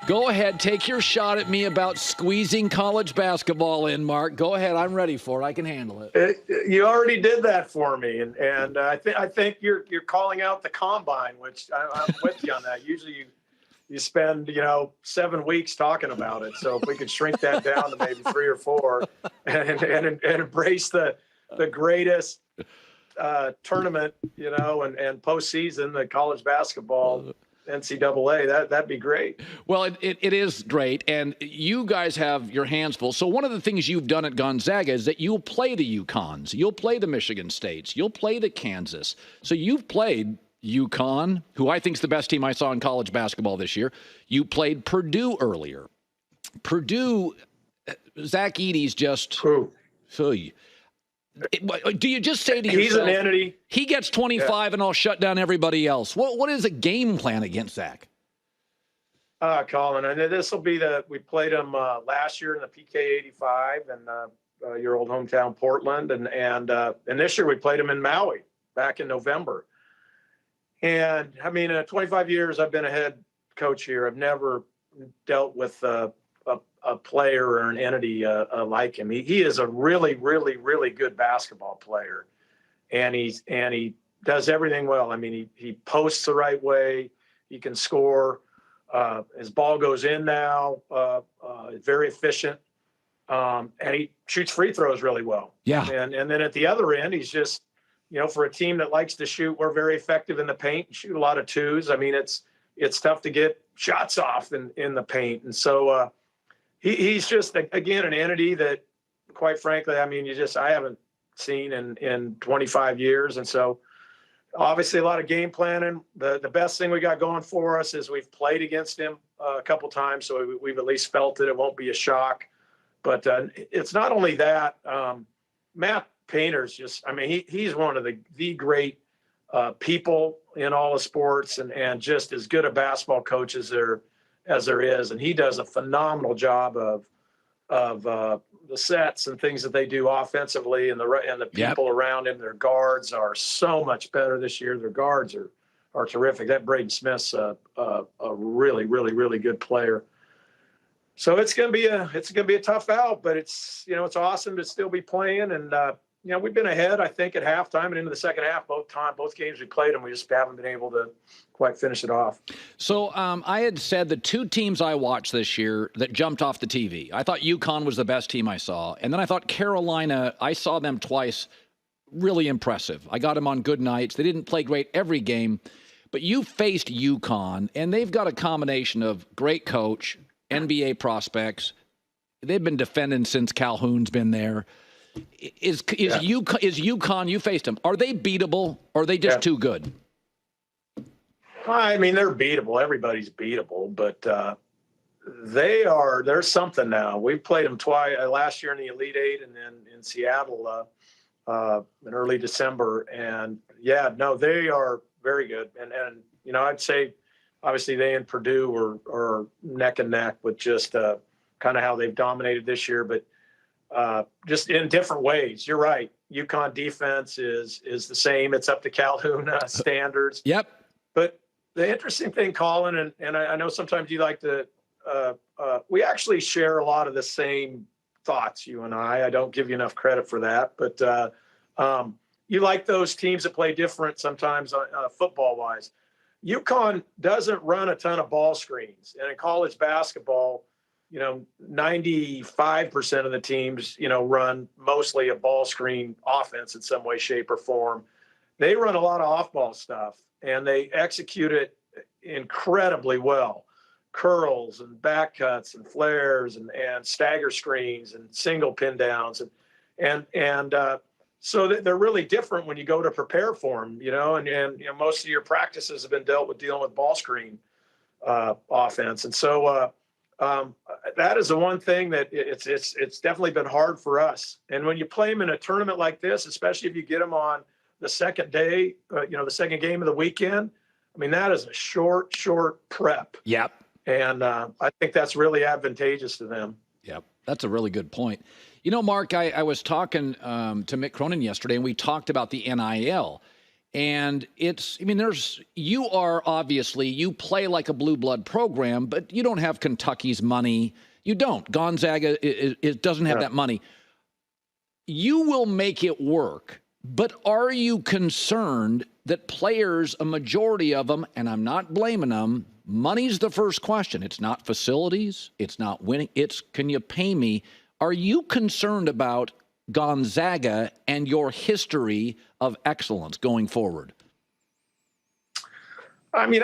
Go ahead, take your shot at me about squeezing college basketball in, Mark. Go ahead, I'm ready for it. I can handle it. You already did that for me, and I think you're calling out the combine, which I'm with you on that. Usually you spend 7 weeks talking about it. So if we could shrink that down to maybe 3 or 4, and embrace the greatest tournament, and postseason, the college basketball, NCAA, that'd be great. Well, it is great, and you guys have your hands full. So one of the things you've done at Gonzaga is that you'll play the UConns, you'll play the Michigan States, you'll play the Kansas. So you've played UConn, who I think is the best team I saw in college basketball this year. You played Purdue earlier. Purdue, Zach Edey's just... Do you just say to yourself, he's an entity. He gets 25 and I'll shut down everybody else? What is a game plan against Zach? Colin, and this will be we played him last year in the PK 85 and your old hometown Portland, and this year we played him in Maui back in November. And I mean, in 25 years I've been a head coach here, I've never dealt with a player or an entity like him. He is a really, really, really good basketball player, and he does everything well. I mean, he posts the right way. He can score. His ball goes in now. Very efficient, and he shoots free throws really well. Yeah. And then at the other end, he's just, for a team that likes to shoot, we're very effective in the paint and shoot a lot of twos. I mean, it's tough to get shots off in the paint, and so. He's just, again, an entity that, quite frankly, I mean, I haven't seen in 25 years. And so, obviously, a lot of game planning. The best thing we got going for us is we've played against him a couple times, so we've at least felt it. It won't be a shock. But it's not only that. Matt Painter's he's one of the great people in all of sports, and just as good a basketball coach as there is, and he does a phenomenal job of the sets and things that they do offensively, and the people around him. Their guards are so much better this year. Their guards are terrific. That Braden Smith's a really, really, really good player. So it's gonna be a tough out, but it's awesome to still be playing, and we've been ahead, I think, at halftime and into the second half both games we played, and we just haven't been able to quite finish it off. So I had said the two teams I watched this year that jumped off the TV. I thought UConn was the best team I saw, and then I thought Carolina, I saw them twice, really impressive. I got them on good nights. They didn't play great every game, but you faced UConn, and they've got a combination of great coach, NBA prospects. They've been defending since Calhoun's been there. Is UConn, you faced them, are they beatable, or are they just too good? I mean, they're beatable. Everybody's beatable, but they're something now. We played them twice, last year in the Elite Eight and then in Seattle in early December. And they are very good. And I'd say obviously they and Purdue are neck and neck with just kind of how they've dominated this year, but just in different ways. You're right. UConn defense is the same. It's up to Calhoun standards. Yep. But the interesting thing, Colin, and I know sometimes you like to, we actually share a lot of the same thoughts, you and I. I don't give you enough credit for that. But you like those teams that play different sometimes football-wise. UConn doesn't run a ton of ball screens. And in college basketball, 95% of the teams, run mostly a ball screen offense in some way, shape, or form. They run a lot of off-ball stuff, and they execute it incredibly well. Curls and back cuts and flares and stagger screens and single pin downs. And so they're really different when you go to prepare for them, and most of your practices have been dealing with ball screen offense. And so that is the one thing that it's definitely been hard for us. And when you play them in a tournament like this, especially if you get them on the second day, the second game of the weekend, I mean, that is a short prep. Yep. And I think that's really advantageous to them. Yep. That's a really good point. Mark, I was talking to Mick Cronin yesterday, and we talked about the NIL. And you are obviously, you play like a blue blood program, but you don't have Kentucky's money. You don't. Gonzaga it doesn't have that money. You will make it work, but are you concerned that players, a majority of them, and I'm not blaming them, money's the first question. It's not facilities. It's not winning. It's, can you pay me? Are you concerned about Gonzaga and your history of excellence going forward? I mean,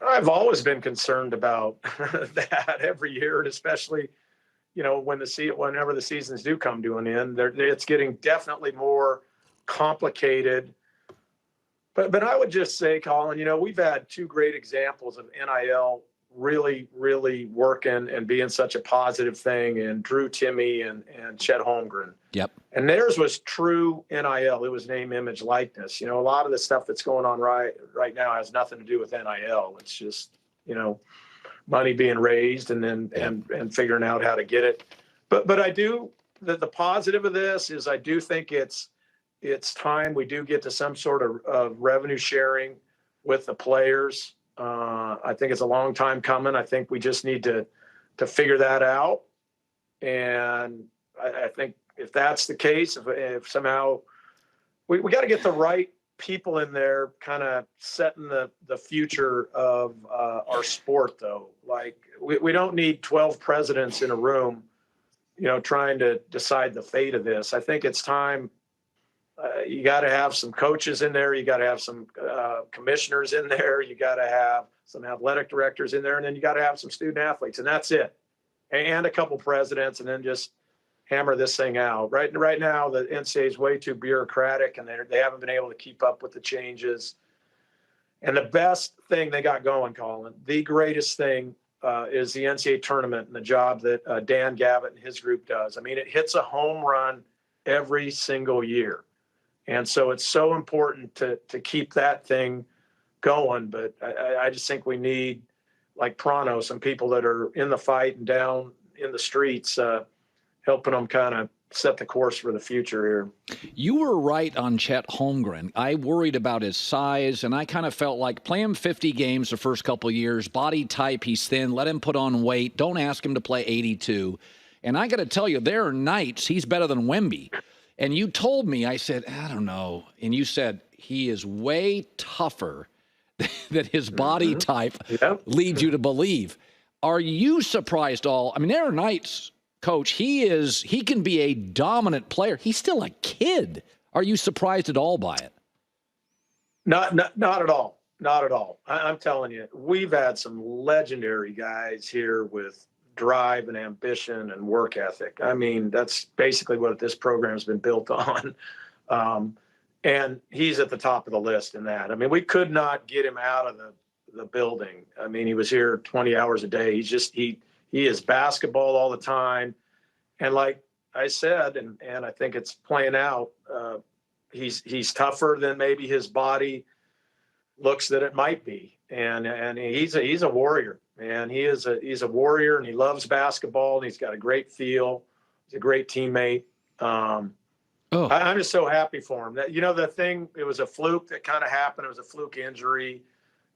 I've always been concerned about that every year, and especially, whenever the seasons do come to an end, it's getting definitely more complicated. But I would just say, Colin, we've had two great examples of NIL really, really working and being such a positive thing, and Drew Timme and Chet Holmgren. Yep. And theirs was true NIL. It was name, image, likeness. A lot of the stuff that's going on right now has nothing to do with NIL. It's just, money being raised and then and figuring out how to get it. But I do, the positive of this is I do think it's time we do get to some sort of revenue sharing with the players. I think it's a long time coming. I think we just need to figure that out. And I think if that's the case, if somehow we got to get the right people in there kind of setting the future of our sport, though. Like we don't need 12 presidents in a room, trying to decide the fate of this. I think it's time. You got to have some coaches in there. You got to have some commissioners in there. You got to have some athletic directors in there, and then you got to have some student athletes, and that's it. And a couple presidents, and then just hammer this thing out. Right now, the NCAA is way too bureaucratic, and they haven't been able to keep up with the changes. And the best thing they got going, Colin, the greatest thing is the NCAA tournament and the job that Dan Gavitt and his group does. I mean, it hits a home run every single year. And so it's so important to keep that thing going. But I just think we need, like Prano, some people that are in the fight and down in the streets, helping them kind of set the course for the future here. You were right on Chet Holmgren. I worried about his size, and I kind of felt like play him 50 games the first couple of years, body type, he's thin, let him put on weight, don't ask him to play 82. And I got to tell you, there are nights he's better than Wemby. And you told me, I said, I don't know. And you said, he is way tougher than his body type leads you to believe. Are you surprised all? I mean, there are nights, Coach, he can be a dominant player. He's still a kid. Are you surprised at all by it? Not at all. Not at all. I'm telling you, we've had some legendary guys here with drive and ambition and work ethic. I mean, that's basically what this program's been built on. And he's at the top of the list in that. I mean, we could not get him out of the building. I mean, he was here 20 hours a day. He is basketball all the time. And like I said, and I think it's playing out, he's tougher than maybe his body looks that it might be. And he's a warrior. And he's a warrior, and he loves basketball, and he's got a great feel. He's a great teammate. I'm just so happy for him. That the thing, it was a fluke that kind of happened. It was a fluke injury,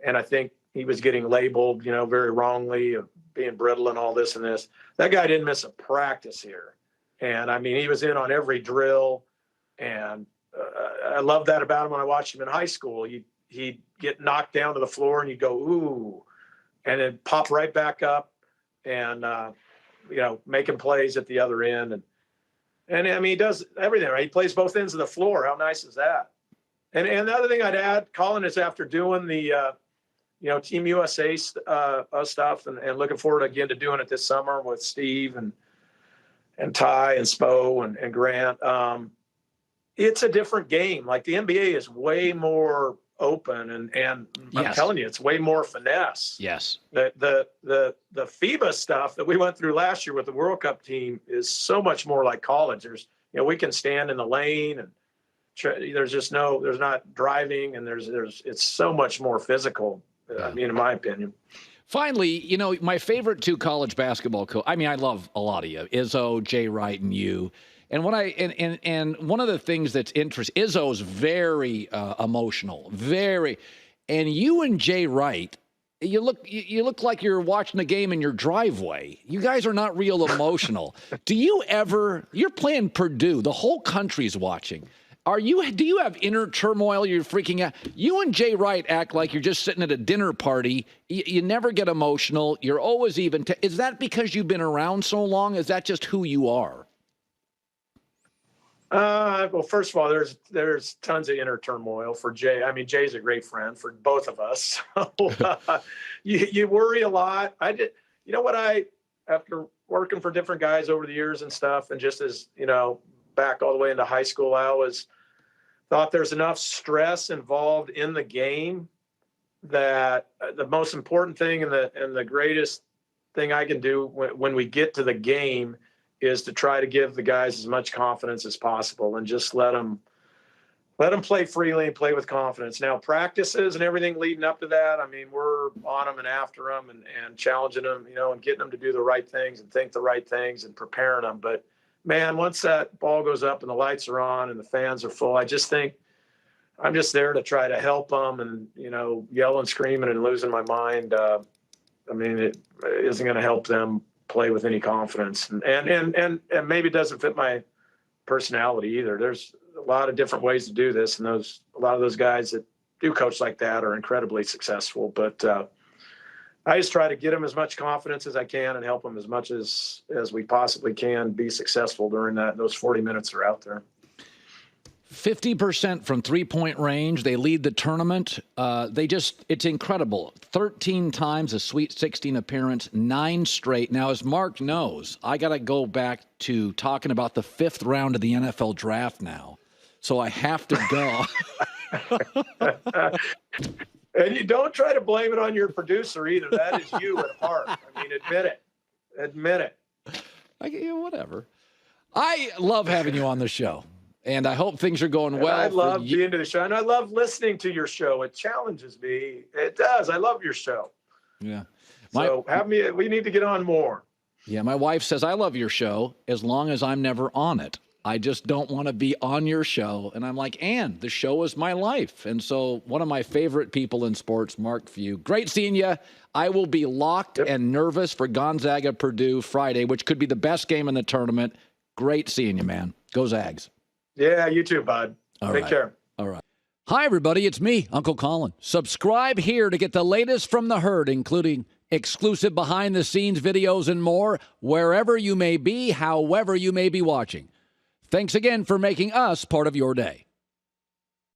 and I think he was getting labeled, very wrongly of being brittle and all this and this. That guy didn't miss a practice here, and I mean he was in on every drill, and I love that about him. When I watched him in high school, he'd get knocked down to the floor, and you'd go ooh. And then pop right back up and, making plays at the other end. And I mean, he does everything, right? He plays both ends of the floor. How nice is that? And the other thing I'd add, Colin, is after doing the, Team USA stuff and looking forward again to doing it this summer with Steve and Ty and Spo and Grant, it's a different game. Like the NBA is way more open and I'm telling you, it's way more finesse. Yes. The FIBA stuff that we went through last year with the World Cup team is so much more like college. There's, we can stand in the lane and there's not driving and it's so much more physical. I mean, in my opinion. Finally, my favorite two college basketball coaches, I mean, I love a lot of you, Izzo, Jay Wright, and you. And one of the things that's interesting, Izzo's very emotional, very. And you and Jay Wright, you look like you're watching the game in your driveway. You guys are not real emotional. Do you ever? You're playing Purdue. The whole country's watching. Do you have inner turmoil? You're freaking out. You and Jay Wright act like you're just sitting at a dinner party. You never get emotional. You're always even. Is that because you've been around so long? Is that just who you are? Well, first of all, there's tons of inner turmoil for Jay. I mean, Jay's a great friend for both of us. So, you worry a lot. You know what, after working for different guys over the years and stuff, and just as, back all the way into high school, I always thought there's enough stress involved in the game that the most important thing and the greatest thing I can do when we get to the game is to try to give the guys as much confidence as possible and just let them play freely and play with confidence. Now, practices and everything leading up to that, I mean, we're on them and after them and challenging them, and getting them to do the right things and think the right things and preparing them. But, man, once that ball goes up and the lights are on and the fans are full, I just think I'm just there to try to help them and, yelling, screaming, and losing my mind. It isn't going to help them play with any confidence, and maybe it doesn't fit my personality either. There's a lot of different ways to do this, and a lot of those guys that do coach like that are incredibly successful. But I just try to get them as much confidence as I can and help them as much as we possibly can be successful during those 40 minutes they're out there. 50% from three-point range. They lead the tournament. It's incredible. 13 times a Sweet 16 appearance, 9 straight. Now, as Mark knows, I got to go back to talking about the 5th round of the NFL draft now. So I have to go. And you don't try to blame it on your producer either. That is you at heart. I mean, admit it. Whatever. I love having you on the show. And I hope things are going well. I love being to the show, and I love listening to your show. It challenges me. It does. I love your show. Yeah. We need to get on more. Yeah, my wife says, I love your show as long as I'm never on it. I just don't want to be on your show. And I'm like, Ann, the show is my life. And so one of my favorite people in sports, Mark Few. Great seeing you. I will be locked and nervous for Gonzaga Purdue Friday, which could be the best game in the tournament. Great seeing you, man. Go Zags. Yeah, you too, bud. Take care. All right. Hi, everybody. It's me, Uncle Colin. Subscribe here to get the latest from the herd, including exclusive behind-the-scenes videos and more, wherever you may be, however you may be watching. Thanks again for making us part of your day.